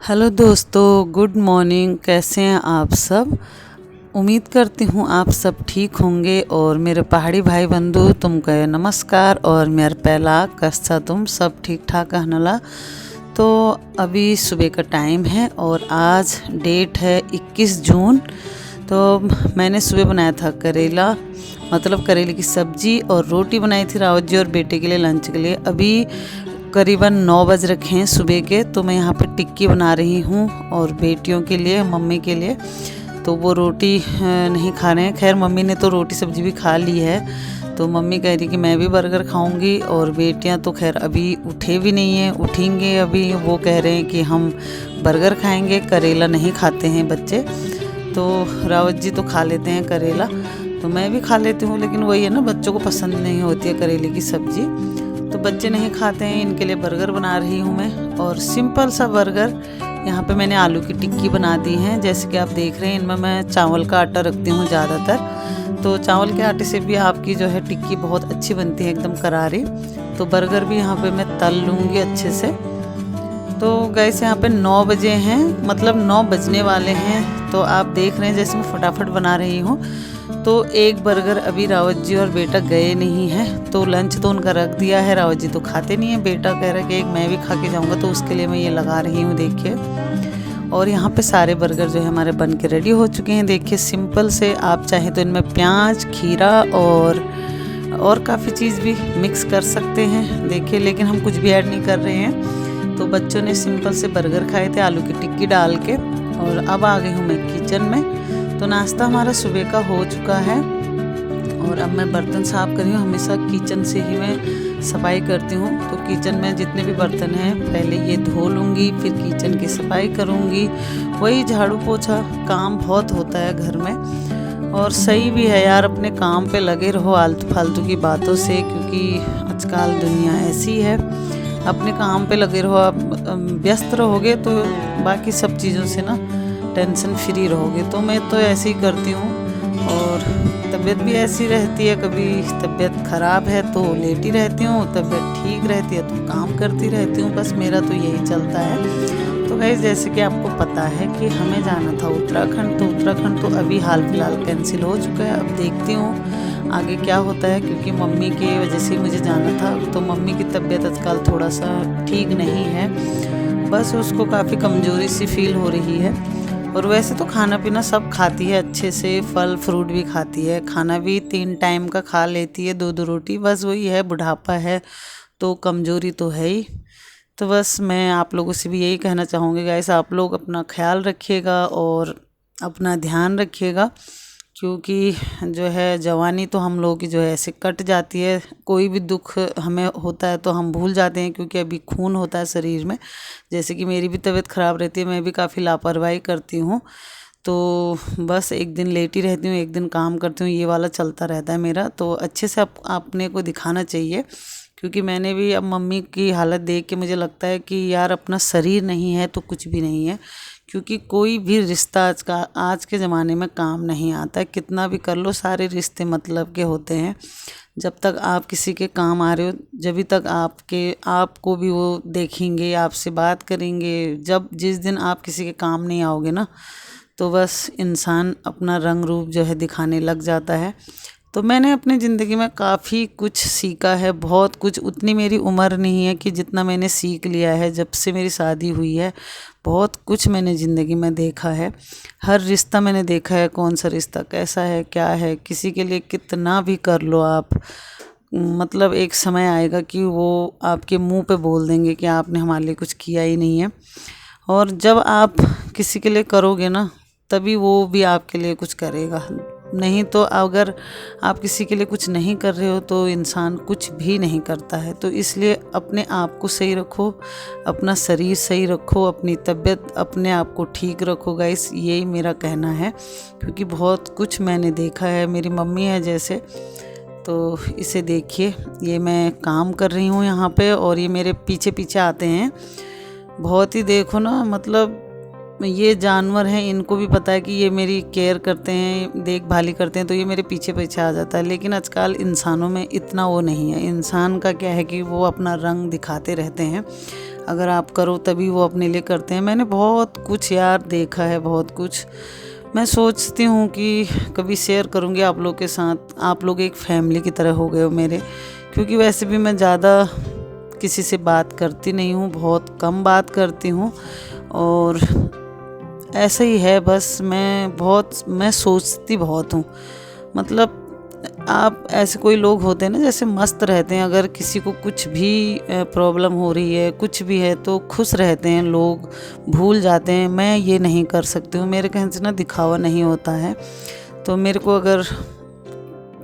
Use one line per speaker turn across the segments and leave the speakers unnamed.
Hello दोस्तों, good morning. कैसे हैं आप सब? उम्मीद करती हूँ आप सब ठीक होंगे। और मेरे पहाड़ी भाई बंधु तुमको नमस्कार। और मेरे पहला कस्सा तुम सब ठीक ठाक हनला। तो अभी सुबह का टाइम है और आज डेट है 21 जून। तो मैंने सुबह बनाया था करेला, मतलब करेले की सब्जी और रोटी बनाई थी रावत जी और बेटे के लिए लंच के लिए। अभी करीबन 9 बज रखे हैं सुबह के। तो मैं यहाँ पे टिक्की बना रही हूँ और बेटियों के लिए, मम्मी के लिए। तो वो रोटी नहीं खा रहे हैं। खैर मम्मी ने तो रोटी सब्जी भी खा ली है। तो मम्मी कह रही कि मैं भी बर्गर खाऊंगी। और बेटियां तो खैर अभी उठे भी नहीं हैं, उठेंगे अभी। वो कह रहे हैं कि हम बर्गर खाएंगे, करेला नहीं खाते हैं बच्चे। तो रावत जी तो खा लेते हैं करेला, तो मैं भी खा लेती हूँ। लेकिन वही है ना, बच्चों को पसंद नहीं होती है करेले की सब्ज़ी, तो बच्चे नहीं खाते हैं। इनके लिए बर्गर बना रही हूँ मैं, और सिंपल सा बर्गर। यहाँ पे मैंने आलू की टिक्की बना दी है। जैसे कि आप देख रहे हैं, इनमें मैं चावल का आटा रखती हूँ ज़्यादातर। तो चावल के आटे से भी आपकी जो है टिक्की बहुत अच्छी बनती है, एकदम करारी। तो बर्गर भी यहाँ पे मैं तल लूँगी अच्छे से। तो गैस यहाँ पे 9 बजे हैं, मतलब 9 बजने वाले हैं। तो आप देख रहे हैं जैसे मैं फटाफट बना रही हूँ। तो एक बर्गर अभी रावत जी और बेटा गए नहीं हैं, तो लंच तो उनका रख दिया है। रावत जी तो खाते नहीं है, बेटा कह रहा है कि एक मैं भी खा के जाऊँगा, तो उसके लिए मैं ये लगा रही हूँ, देखिए। और यहाँ पे सारे बर्गर जो है हमारे बन के रेडी हो चुके हैं। देखिए सिंपल से, आप चाहें तो इनमें प्याज, खीरा और काफ़ी चीज़ भी मिक्स कर सकते हैं, देखिए। लेकिन हम कुछ भी ऐड नहीं कर रहे हैं। तो बच्चों ने सिंपल से बर्गर खाए थे आलू की टिक्की डाल के। और अब आ गई हूँ मैं किचन में। तो नाश्ता हमारा सुबह का हो चुका है और अब मैं बर्तन साफ़ कर रही हूँ। हमेशा किचन से ही मैं सफाई करती हूँ। तो किचन में जितने भी बर्तन हैं पहले ये धो लूँगी, फिर किचन की सफाई करूँगी। वही झाड़ू पोछा काम बहुत होता है घर में। और सही भी है यार, अपने काम पे लगे रहो आलतू फालतू की बातों से, क्योंकि आजकल दुनिया ऐसी है। अपने काम पे लगे रहो, आप व्यस्त रहोगे तो बाकी सब चीज़ों से ना टेंशन फ्री रहोगे। तो मैं तो ऐसे ही करती हूँ। और तबीयत भी ऐसी रहती है, कभी तबीयत ख़राब है तो लेटी रहती हूँ, तबीयत ठीक रहती है तो काम करती रहती हूँ। बस मेरा तो यही चलता है। तो गाइस, जैसे कि आपको पता है कि हमें जाना था उत्तराखंड, तो उत्तराखंड तो अभी हाल फिलहाल कैंसिल हो चुका है। अब देखती हूँ आगे क्या होता है, क्योंकि मम्मी की वजह से मुझे जाना था। तो मम्मी की तबीयत आजकल थोड़ा सा ठीक नहीं है, बस उसको काफ़ी कमज़ोरी सी फील हो रही है। और वैसे तो खाना पीना सब खाती है अच्छे से, फल फ्रूट भी खाती है, खाना भी 3 टाइम का खा लेती है, 2-2 रोटी। बस वही है, बुढ़ापा है तो कमज़ोरी तो है ही। तो बस मैं आप लोगों से भी यही कहना चाहूँगी गाइस, आप लोग अपना ख्याल रखिएगा और अपना ध्यान रखिएगा। क्योंकि जो है जवानी तो हम लोगों की जो है ऐसे कट जाती है। कोई भी दुख हमें होता है तो हम भूल जाते हैं, क्योंकि अभी खून होता है शरीर में। जैसे कि मेरी भी तबीयत ख़राब रहती है, मैं भी काफ़ी लापरवाही करती हूँ। तो बस एक दिन लेटी रहती हूँ, एक दिन काम करती हूँ, ये वाला चलता रहता है मेरा। तो अच्छे से अपने को दिखाना चाहिए, क्योंकि मैंने भी अब मम्मी की हालत देख के मुझे लगता है कि यार अपना शरीर नहीं है तो कुछ भी नहीं है। क्योंकि कोई भी रिश्ता आज के ज़माने में काम नहीं आता है। कितना भी कर लो, सारे रिश्ते मतलब के होते हैं। जब तक आप किसी के काम आ रहे हो, जब तक आपको भी वो देखेंगे, आपसे बात करेंगे। जिस दिन आप किसी के काम नहीं आओगे ना, तो बस इंसान अपना रंग रूप जो है दिखाने लग जाता है। तो मैंने अपनी ज़िंदगी में काफ़ी कुछ सीखा है, बहुत कुछ। उतनी मेरी उम्र नहीं है कि जितना मैंने सीख लिया है जब से मेरी शादी हुई है। बहुत कुछ मैंने ज़िंदगी में देखा है, हर रिश्ता मैंने देखा है, कौन सा रिश्ता कैसा है, क्या है। किसी के लिए कितना भी कर लो आप, मतलब एक समय आएगा कि वो आपके मुंह पे बोल देंगे कि आपने हमारे लिए कुछ किया ही नहीं है। और जब आप किसी के लिए करोगे ना, तभी वो भी आपके लिए कुछ करेगा। नहीं तो अगर आप किसी के लिए कुछ नहीं कर रहे हो तो इंसान कुछ भी नहीं करता है। तो इसलिए अपने आप को सही रखो, अपना शरीर सही रखो, अपनी तबीयत अपने आप को ठीक रखो गाइस, यही मेरा कहना है। क्योंकि बहुत कुछ मैंने देखा है। मेरी मम्मी है जैसे, तो इसे देखिए, ये मैं काम कर रही हूँ यहाँ पे और ये मेरे पीछे पीछे आते हैं। बहुत ही देखो ना, मतलब ये जानवर हैं, इनको भी पता है कि ये मेरी केयर करते हैं, देखभाली करते हैं, तो ये मेरे पीछे पीछे आ जाता है। लेकिन आजकल इंसानों में इतना वो नहीं है। इंसान का क्या है कि वो अपना रंग दिखाते रहते हैं, अगर आप करो तभी वो अपने लिए करते हैं। मैंने बहुत कुछ यार देखा है, बहुत कुछ। मैं सोचती हूँ कि कभी शेयर करूँगी आप लोग के साथ। आप लोग एक फैमिली की तरह हो गए हो मेरे, क्योंकि वैसे भी मैं ज़्यादा किसी से बात करती नहीं हूँ, बहुत कम बात करती हूँ। और ऐसा ही है बस, मैं सोचती बहुत हूँ। मतलब आप ऐसे कोई लोग होते हैं ना जैसे मस्त रहते हैं, अगर किसी को कुछ भी प्रॉब्लम हो रही है, कुछ भी है, तो खुश रहते हैं लोग, भूल जाते हैं। मैं ये नहीं कर सकती हूँ, मेरे कहने से ना दिखावा नहीं होता है। तो मेरे को अगर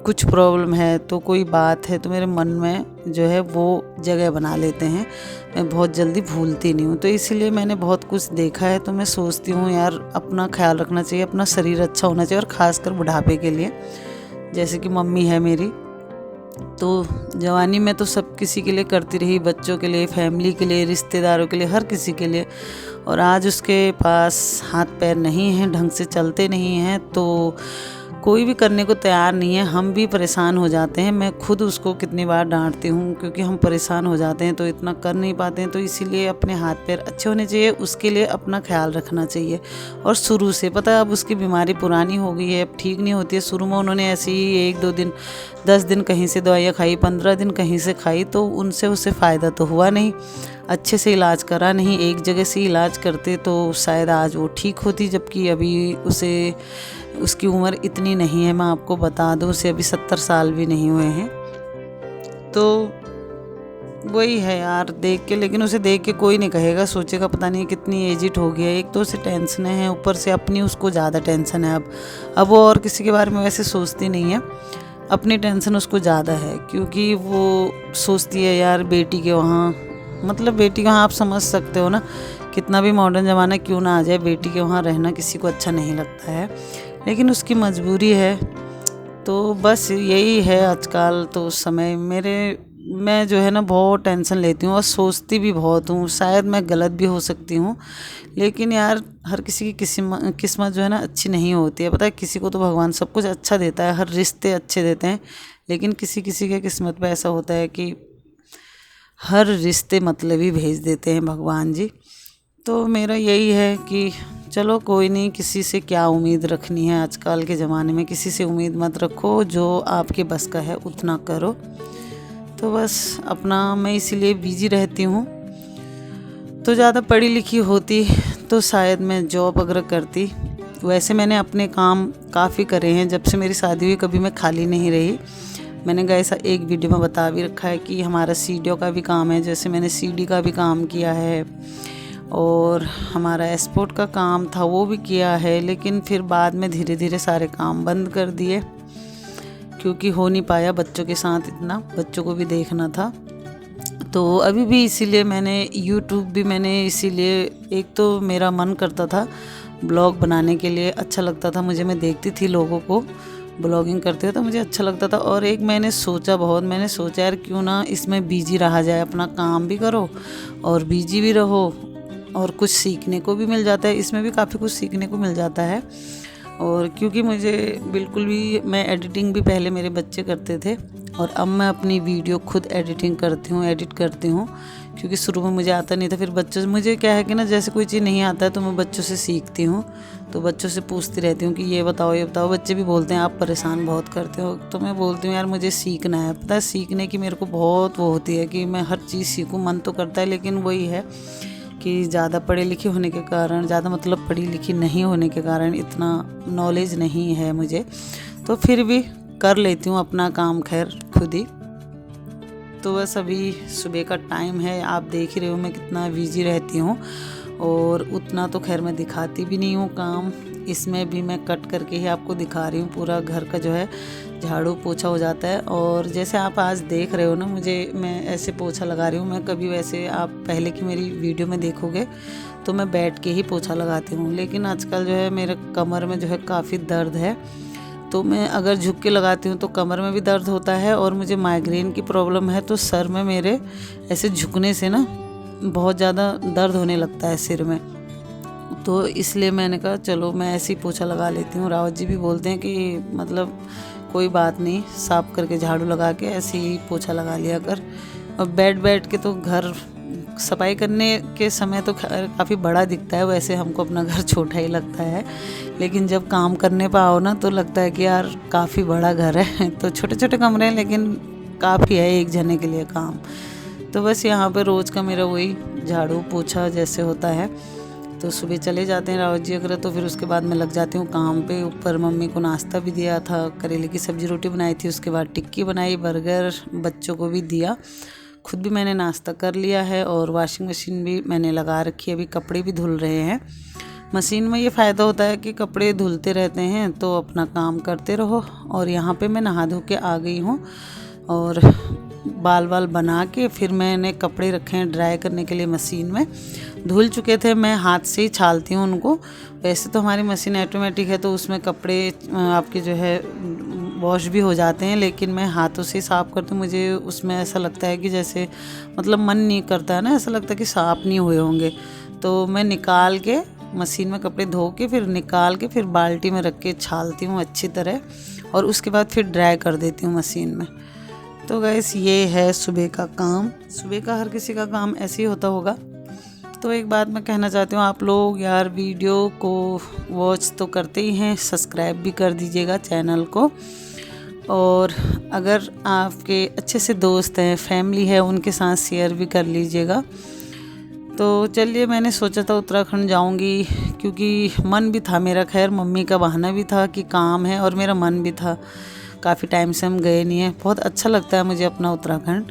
कुछ प्रॉब्लम है तो कोई बात है तो मेरे मन में जो है वो जगह बना लेते हैं, मैं बहुत जल्दी भूलती नहीं हूँ। तो इसीलिए मैंने बहुत कुछ देखा है, तो मैं सोचती हूँ यार अपना ख्याल रखना चाहिए, अपना शरीर अच्छा होना चाहिए, और ख़ासकर बुढ़ापे के लिए। जैसे कि मम्मी है मेरी, तो जवानी में तो सब किसी के लिए करती रही, बच्चों के लिए, फैमिली के लिए, रिश्तेदारों के लिए, हर किसी के लिए। और आज उसके पास हाथ पैर नहीं हैं, ढंग से चलते नहीं हैं, तो कोई भी करने को तैयार नहीं है। हम भी परेशान हो जाते हैं, मैं खुद उसको कितनी बार डांटती हूँ, क्योंकि हम परेशान हो जाते हैं तो इतना कर नहीं पाते हैं। तो इसीलिए अपने हाथ पैर अच्छे होने चाहिए, उसके लिए अपना ख्याल रखना चाहिए। और शुरू से पता है, अब उसकी बीमारी पुरानी हो गई है, अब ठीक नहीं होती है। शुरू में उन्होंने ऐसे ही 1-2 दिन, 10 दिन कहीं से दवाइयाँ खाई, 15 दिन कहीं से खाई, तो उनसे उसे फ़ायदा तो हुआ नहीं, अच्छे से इलाज करा नहीं। एक जगह से इलाज करते तो शायद आज वो ठीक होती, जबकि अभी उसकी उम्र इतनी नहीं है। मैं आपको बता दूं, उसे अभी 70 साल भी नहीं हुए हैं। तो वही है यार देख के, लेकिन उसे देख के कोई नहीं कहेगा, सोचेगा पता नहीं कितनी एजिड हो गया है। एक तो उसे टेंशन है, ऊपर से अपनी उसको ज़्यादा टेंशन है। अब वो और किसी के बारे में वैसे सोचती नहीं है, अपनी टेंशन उसको ज़्यादा है, क्योंकि वो सोचती है यार बेटी के वहाँ, मतलब बेटी के वहाँ आप समझ सकते हो ना, कितना भी मॉडर्न ज़माना क्यों ना आ जाए, बेटी के वहाँ रहना किसी को अच्छा नहीं लगता है, लेकिन उसकी मजबूरी है। तो बस यही है आजकल तो समय मैं जो है ना बहुत टेंशन लेती हूँ और सोचती भी बहुत हूँ। शायद मैं गलत भी हो सकती हूँ, लेकिन यार हर किसी की किस्मत जो है ना अच्छी नहीं होती है। पता है, किसी को तो भगवान सब कुछ अच्छा देता है, हर रिश्ते अच्छे देते हैं, लेकिन किसी किसी के किस्मत पे ऐसा होता है कि हर रिश्ते मतलबी भेज देते हैं भगवान जी। तो मेरा यही है कि चलो कोई नहीं, किसी से क्या उम्मीद रखनी है आजकल के ज़माने में, किसी से उम्मीद मत रखो, जो आपके बस का है उतना करो। तो बस अपना मैं इसीलिए बिजी रहती हूँ। तो ज़्यादा पढ़ी लिखी होती तो शायद मैं जॉब वगैरह करती। वैसे मैंने अपने काम काफ़ी करे हैं, जब से मेरी शादी हुई कभी मैं खाली नहीं रही। मैंने गाइस एक वीडियो में बता भी रखा है कि हमारा सीडीओ का भी काम है, जैसे मैंने सीडी का भी काम किया है, और हमारा एक्सपोर्ट का काम था वो भी किया है। लेकिन फिर बाद में धीरे धीरे सारे काम बंद कर दिए, क्योंकि हो नहीं पाया बच्चों के साथ, इतना बच्चों को भी देखना था। तो अभी भी इसीलिए मैंने यूट्यूब भी मैंने इसीलिए, एक तो मेरा मन करता था ब्लॉग बनाने के लिए, अच्छा लगता था मुझे, मैं देखती थी लोगों को ब्लॉगिंग करते हुए तो मुझे अच्छा लगता था। और एक मैंने सोचा यार क्यों ना इसमें बिजी रहा जाए, अपना काम भी करो और बिजी भी रहो, और कुछ सीखने को भी मिल जाता है, इसमें भी काफ़ी कुछ सीखने को मिल जाता है। और क्योंकि मुझे बिल्कुल भी, मैं एडिटिंग भी पहले मेरे बच्चे करते थे, और अब मैं अपनी वीडियो खुद एडिट करती हूँ, क्योंकि शुरू में मुझे आता नहीं था। फिर बच्चों से, मुझे क्या है कि ना जैसे कोई चीज़ नहीं आता है तो मैं बच्चों से सीखती हूँ, तो बच्चों से पूछती रहती हूँ कि ये बताओ। बच्चे भी बोलते हैं आप परेशान बहुत करते हो, तो मैं बोलती हूँ यार मुझे सीखना है। पता है, सीखने की मेरे को बहुत वो होती है कि मैं हर चीज़ सीखूँ, मन तो करता है, लेकिन वही है कि ज़्यादा पढ़े लिखे होने के कारण, ज़्यादा मतलब पढ़ी लिखी नहीं होने के कारण इतना नॉलेज नहीं है मुझे, तो फिर भी कर लेती हूँ अपना काम खैर खुद ही। तो बस अभी सुबह का टाइम है, आप देख ही रहे हो मैं कितना बिजी रहती हूँ, और उतना तो खैर मैं दिखाती भी नहीं हूँ काम, इसमें भी मैं कट करके ही आपको दिखा रही हूँ। पूरा घर का जो है झाड़ू पोछा हो जाता है, और जैसे आप आज देख रहे हो ना मैं ऐसे पोछा लगा रही हूँ। मैं कभी वैसे आप पहले की मेरी वीडियो में देखोगे तो मैं बैठ के ही पोछा लगाती हूँ, लेकिन आजकल जो है मेरे कमर में जो है काफ़ी दर्द है, तो मैं अगर झुक के लगाती हूँ तो कमर में भी दर्द होता है, और मुझे माइग्रेन की प्रॉब्लम है, तो सर में मेरे ऐसे झुकने से ना बहुत ज़्यादा दर्द होने लगता है सिर में। तो इसलिए मैंने कहा चलो मैं ऐसे ही पोछा लगा लेती हूँ। रावत जी भी बोलते हैं कि मतलब कोई बात नहीं, साफ करके झाड़ू लगा के ऐसे ही पोछा लगा लिया कर। और बैठ के तो घर सफाई करने के समय तो काफ़ी बड़ा दिखता है, वैसे हमको अपना घर छोटा ही लगता है, लेकिन जब काम करने पर आओ ना तो लगता है कि यार काफ़ी बड़ा घर है। तो छोटे छोटे कमरे हैं लेकिन काफ़ी है एक जने के लिए काम। तो बस यहाँ पे रोज़ का मेरा वही झाड़ू पोछा जैसे होता है। तो सुबह चले जाते हैं रावत जी अगर, तो फिर उसके बाद मैं लग जाती हूँ काम पे। ऊपर मम्मी को नाश्ता भी दिया था, करेले की सब्ज़ी रोटी बनाई थी, उसके बाद टिक्की बनाई, बर्गर बच्चों को भी दिया, खुद भी मैंने नाश्ता कर लिया है। और वॉशिंग मशीन भी मैंने लगा रखी है, अभी कपड़े भी धुल रहे हैं। मशीन में ये फ़ायदा होता है कि कपड़े धुलते रहते हैं तो अपना काम करते रहो। और यहाँ पे मैं नहा धो के आ गई हूँ और बाल बना के फिर मैंने कपड़े रखे हैं ड्राई करने के लिए मशीन में। धुल चुके थे, मैं हाथ से ही छालती हूँ उनको। वैसे तो हमारी मशीन ऑटोमेटिक है तो उसमें कपड़े आपके जो है वॉश भी हो जाते हैं, लेकिन मैं हाथों से साफ़ करती हूँ। मुझे उसमें ऐसा लगता है कि जैसे मतलब मन नहीं करता है ना, ऐसा लगता है कि साफ़ नहीं हुए होंगे। तो मैं निकाल के मशीन में कपड़े धो के फिर निकाल के फिर बाल्टी में रख के छालती हूँ अच्छी तरह, और उसके बाद फिर ड्राई कर देती हूँ मशीन में। तो गाइस ये है सुबह का काम। सुबह का हर किसी का काम ऐसे ही होता होगा। तो एक बात मैं कहना चाहती हूँ, आप लोग यार वीडियो को वॉच तो करते ही हैं, सब्सक्राइब भी कर दीजिएगा चैनल को। और अगर आपके अच्छे से दोस्त हैं, फैमिली है, उनके साथ शेयर भी कर लीजिएगा। तो चलिए, मैंने सोचा था उत्तराखंड जाऊंगी क्योंकि मन भी था मेरा, खैर मम्मी का बहाना भी था कि काम है, और मेरा मन भी था। काफ़ी टाइम से हम गए नहीं हैं, बहुत अच्छा लगता है मुझे अपना उत्तराखंड।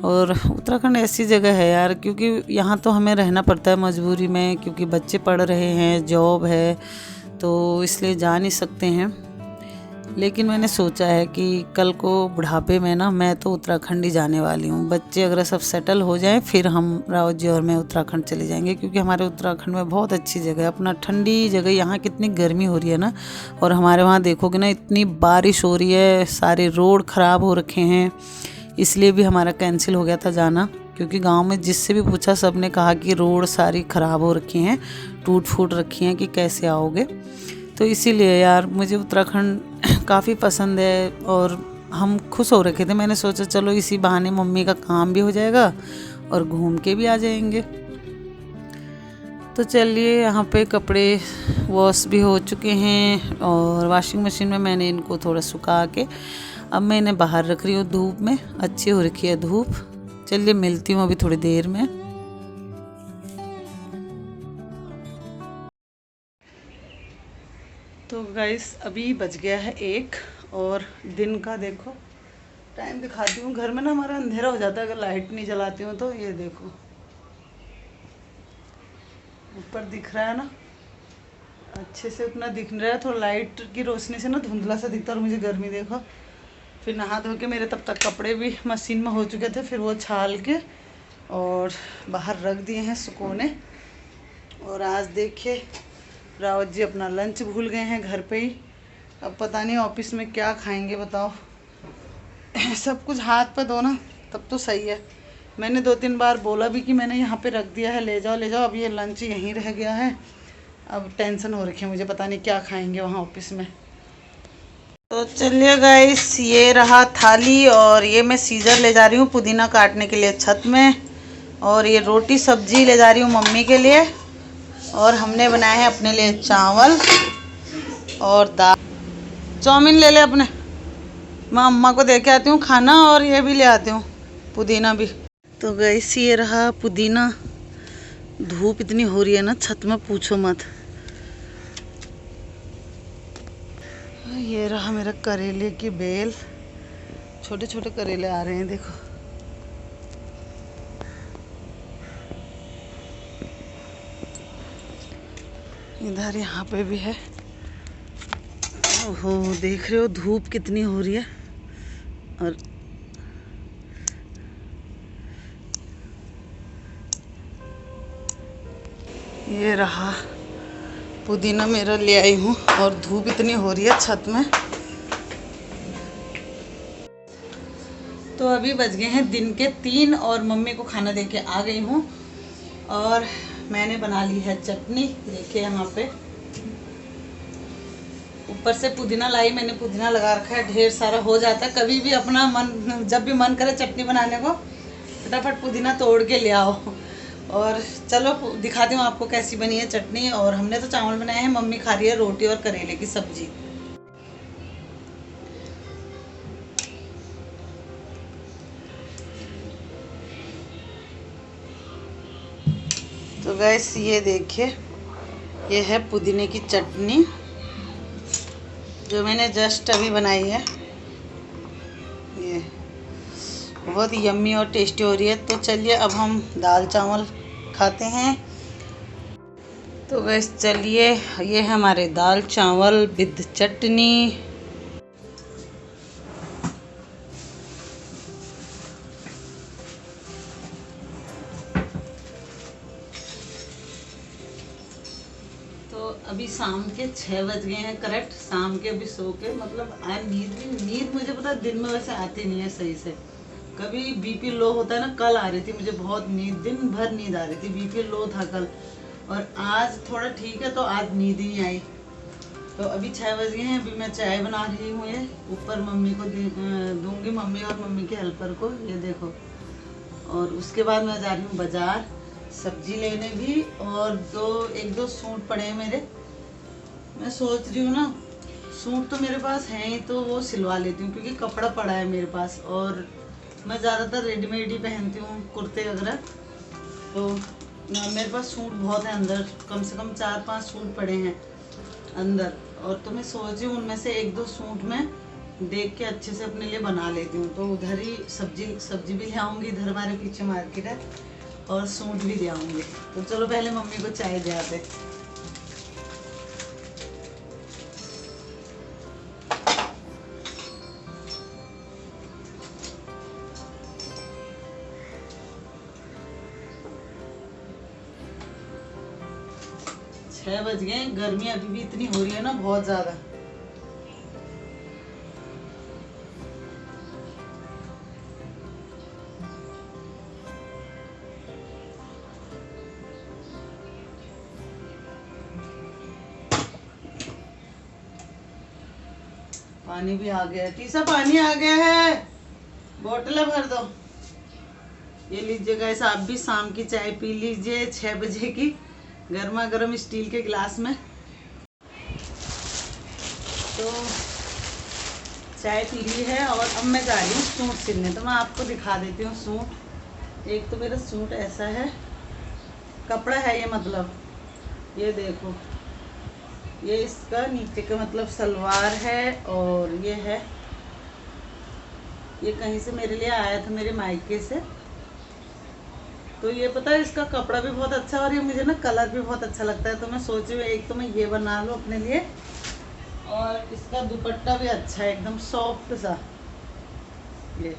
और उत्तराखंड ऐसी जगह है यार, क्योंकि यहाँ तो हमें रहना पड़ता है मजबूरी में, क्योंकि बच्चे पढ़ रहे हैं, जॉब है, तो इसलिए जा नहीं सकते हैं। लेकिन मैंने सोचा है कि कल को बुढ़ापे में ना मैं तो उत्तराखंड ही जाने वाली हूँ। बच्चे अगर सब सेटल हो जाएं फिर हम रावत जी और मैं उत्तराखंड चले जाएंगे, क्योंकि हमारे उत्तराखंड में बहुत अच्छी जगह है, अपना ठंडी जगह। यहाँ कितनी गर्मी हो रही है ना, और हमारे वहाँ देखोगे ना इतनी बारिश हो रही है, सारे रोड ख़राब हो रखे हैं, इसलिए भी हमारा कैंसिल हो गया था जाना। क्योंकि गांव में जिससे भी पूछा सब ने कहा कि रोड सारी ख़राब हो रखी हैं, टूट फूट रखी हैं, कि कैसे आओगे। तो इसीलिए यार मुझे उत्तराखंड काफ़ी पसंद है और हम खुश हो रखे थे। मैंने सोचा चलो इसी बहाने मम्मी का काम भी हो जाएगा और घूम के भी आ जाएंगे। तो चलिए, यहाँ पे कपड़े वॉश भी हो चुके हैं और वॉशिंग मशीन में मैंने इनको थोड़ा सुखा के अब मैं इन्हें बाहर रख रही हूँ धूप में। अच्छी हो रखी है धूप। चलिए मिलती हूँ अभी थोड़ी देर में। तो गाइस अभी बज गया है 1 और दिन का देखो टाइम दिखाती हूँ। घर में ना हमारा अंधेरा हो जाता है अगर लाइट नहीं जलाती हूँ। तो ये देखो ऊपर दिख रहा है ना, अच्छे से उतना दिख नहीं रहा है, थोड़ा लाइट की रोशनी से ना धुंधला सा दिखता है। और मुझे गर्मी देखो। फिर नहा धो के मेरे तब तक कपड़े भी मशीन में हो चुके थे, फिर वो छाल के और बाहर रख दिए हैं सुकोने। और आज देखिए रावत जी अपना लंच भूल गए हैं घर पे ही। अब पता नहीं ऑफिस में क्या खाएंगे बताओ। सब कुछ हाथ पे दो ना तब तो सही है। मैंने 2-3 बार बोला भी कि मैंने यहाँ पे रख दिया है, ले जाओ ले जाओ। अब ये लंच यहीं रह गया है। अब टेंशन हो रखी है मुझे, पता नहीं क्या खाएंगे वहाँ ऑफिस में। तो चलिए गाइस, ये रहा थाली और ये मैं सीजर ले जा रही हूँ पुदीना काटने के लिए छत में। और ये रोटी सब्जी ले जा रही हूँ मम्मी के लिए। और हमने बनाए हैं अपने लिए चावल और दाल। चाउमीन ले ले अपने, मैं अम्मा को दे के आती हूँ खाना और ये भी ले आती हूँ पुदीना भी। तो गाइस ये रहा पुदीना। धूप इतनी हो रही है ना छत में, पूछो मत। ये रहा मेरा करेले की बेल। छोटे छोटे करेले आ रहे हैं देखो। इधर यहाँ पे भी है। ओहो देख रहे हो धूप कितनी हो रही है। और ये रहा पुदीना मेरा ले आई हूँ और धूप इतनी हो रही है छत में। तो अभी बज गए हैं दिन के 3 और मम्मी को खाना दे के आ गई हूँ। और मैंने बना ली है चटनी। देखिए यहाँ पे ऊपर से पुदीना लाई मैंने, पुदीना लगा रखा है, ढेर सारा हो जाता है। कभी भी अपना मन, जब भी मन करे चटनी बनाने को, फटाफट पुदीना तोड़ के ले आओ। और चलो दिखाती हूँ आपको कैसी बनी है चटनी। और हमने तो चावल बनाए हैं, मम्मी खा रही है रोटी और करेले की सब्जी। तो गैस ये देखिए, ये है पुदीने की चटनी जो मैंने जस्ट अभी बनाई है। ये बहुत यम्मी और टेस्टी हो रही है। तो चलिए अब हम दाल चावल खाते हैं। तो गैस चलिए, ये है हमारे दाल चावल विद चटनी। तो अभी शाम के 6 बज गए हैं करेक्ट। शाम के अभी सो के, मतलब आज नींद मुझे पता दिन में वैसे आती नहीं है सही से। कभी बीपी लो होता है ना, कल आ रही थी मुझे बहुत नींद, दिन भर नींद आ रही थी, बीपी लो था कल। और आज थोड़ा ठीक है, तो आज नींद ही नहीं आई। तो अभी 6 बज गए हैं, अभी मैं चाय बना रही हूँ। ये ऊपर मम्मी को दूंगी, मम्मी और मम्मी के हेल्पर को। ये देखो। और उसके बाद मैं जा रही हूँ बाजार सब्जी लेने भी। और एक दो सूट पड़े हैं मेरे। मैं सोच रही हूँ ना, सूट तो मेरे पास हैं ही, तो वो सिलवा लेती हूँ क्योंकि कपड़ा पड़ा है मेरे पास। और मैं ज़्यादातर रेडीमेड ही पहनती हूँ, कुर्ते वगैरह। तो मेरे पास सूट बहुत है अंदर, कम से कम 4-5 सूट पड़े हैं अंदर। और तो मैं सोच रही हूँ उनमें से एक दो सूट मैं देख के अच्छे से अपने लिए बना लेती हूँ। तो उधर ही सब्जी भी ले आऊँगी, इधर हमारे पीछे मार्केट है, और सूट भी ले आऊँगी। तो चलो पहले मम्मी को चाय दे आते। 6 बज गए। गर्मी अभी भी इतनी हो रही है ना, बहुत ज़्यादा। पानी भी आ गया है, टीसा पानी आ गया है, बोतलें भर दो। ये लीजिए गाइस, आप भी शाम की चाय पी लीजिए 6 बजे की, गर्मा गर्म स्टील के गिलास में। तो चाय पी ली है और अब मैं जा रही हूँ सूट सिलने। तो मैं आपको दिखा देती हूँ सूट। एक तो मेरा सूट ऐसा है, कपड़ा है ये, मतलब ये देखो, ये इसका नीचे का मतलब सलवार है। और ये है, ये कहीं से मेरे लिए आया था, मेरे मायके से। तो ये पता है इसका कपड़ा भी बहुत अच्छा है और ये मुझे ना कलर भी बहुत अच्छा लगता है। तो मैं सोच रही हूँ एक तो मैं ये बना लूँ अपने लिए, और इसका दुपट्टा भी अच्छा है, एकदम सॉफ्ट सा। ये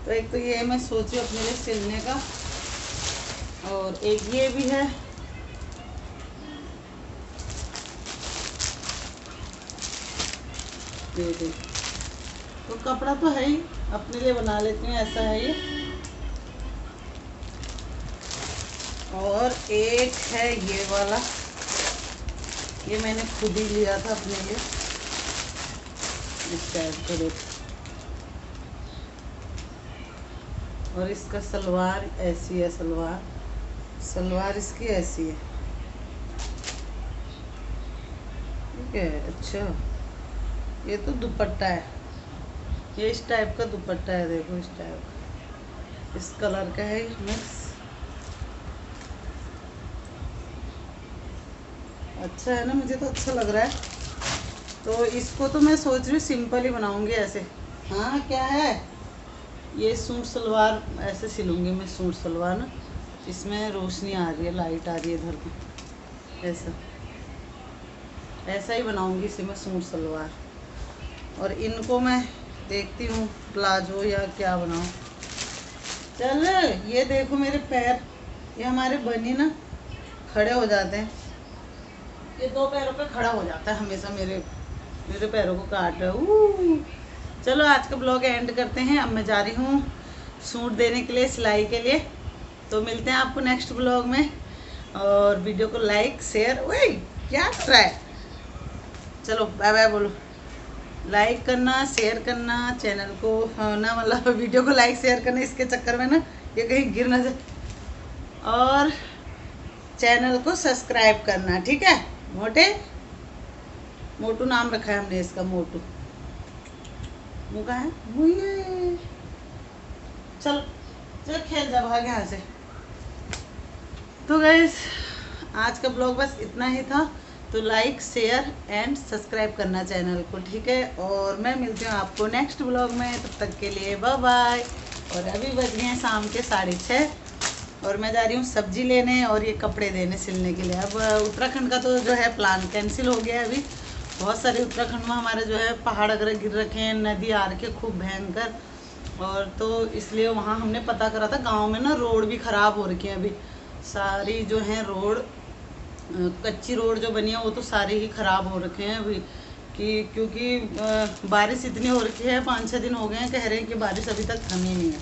तो एक तो ये मैं सोच रही हूँ अपने लिए सिलने का। और एक ये भी है, ये देख। तो कपड़ा तो है ही, अपने लिए बना लेती हूँ, ऐसा है ये। और एक है ये वाला, ये मैंने खुद ही लिया था अपने लिए, इस टाइप का देखो। और इसका सलवार ऐसी है, सलवार इसकी ऐसी है, ठीक है। अच्छा, ये तो दुपट्टा है, ये इस टाइप का दुपट्टा है, देखो इस टाइप का, इस कलर का है मिक्स। अच्छा है ना, मुझे तो अच्छा लग रहा है। तो इसको तो मैं सोच रही हूँ सिंपल ही बनाऊंगी ऐसे। हाँ क्या है, ये सूट सलवार ऐसे सिलूंगी मैं, सूट सलवार ना, इसमें रोशनी आ रही है, लाइट आ रही है इधर की, ऐसा ही बनाऊंगी इसे मैं, सूट सलवार। और इनको मैं देखती हूँ प्लाजो या क्या बनाऊँ। चल, ये देखो मेरे पैर, ये हमारे बनी ना खड़े हो जाते हैं, ये 2 पैरों पे खड़ा हो जाता है हमेशा, मेरे पैरों को काट रहा है। चलो आज का ब्लॉग एंड करते हैं। अब मैं जा रही हूँ सूट देने के लिए, सिलाई के लिए। तो मिलते हैं आपको नेक्स्ट ब्लॉग में, और वीडियो को लाइक शेयर, ओए क्या कर रहा है, चलो बाय बाय बोलो, लाइक करना शेयर करना चैनल को, ना मतलब वीडियो को लाइक शेयर करना, इसके चक्कर में ना ये कहीं गिर ना जाए, और चैनल को सब्सक्राइब करना, ठीक है। मोटू नाम रखा है हमने इसका, मोटू मुका है मुये। चल चल खेल जा, भाग यहाँ से। तो गाइस आज का ब्लॉग बस इतना ही था, तो लाइक शेयर एंड सब्सक्राइब करना चैनल को, ठीक है। और मैं मिलती हूँ आपको नेक्स्ट ब्लॉग में, तब तक के लिए बाय बाय। और अभी बज गए हैं शाम के 6:30, और मैं जा रही हूँ सब्जी लेने और ये कपड़े देने सिलने के लिए। अब उत्तराखंड का तो जो है प्लान कैंसिल हो गया है। अभी बहुत सारे उत्तराखंड में हमारे जो है पहाड़ वगैरह गिर रखे हैं, नदी आ रखी है खूब भयंकर, और तो इसलिए वहाँ हमने पता करा था, गांव में ना रोड भी ख़राब हो रखी है अभी सारी, जो है रोड कच्ची रोड जो बनी है वो तो सारी ही ख़राब हो रखे हैं अभी, कि क्योंकि बारिश इतनी हो रखी है, 5-6 दिन हो गए हैं, कह रहे हैं कि बारिश अभी तक थमी नहीं है।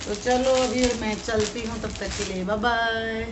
तो चलो अभी मैं चलती हूँ, तब तक के लिए बाय बाय।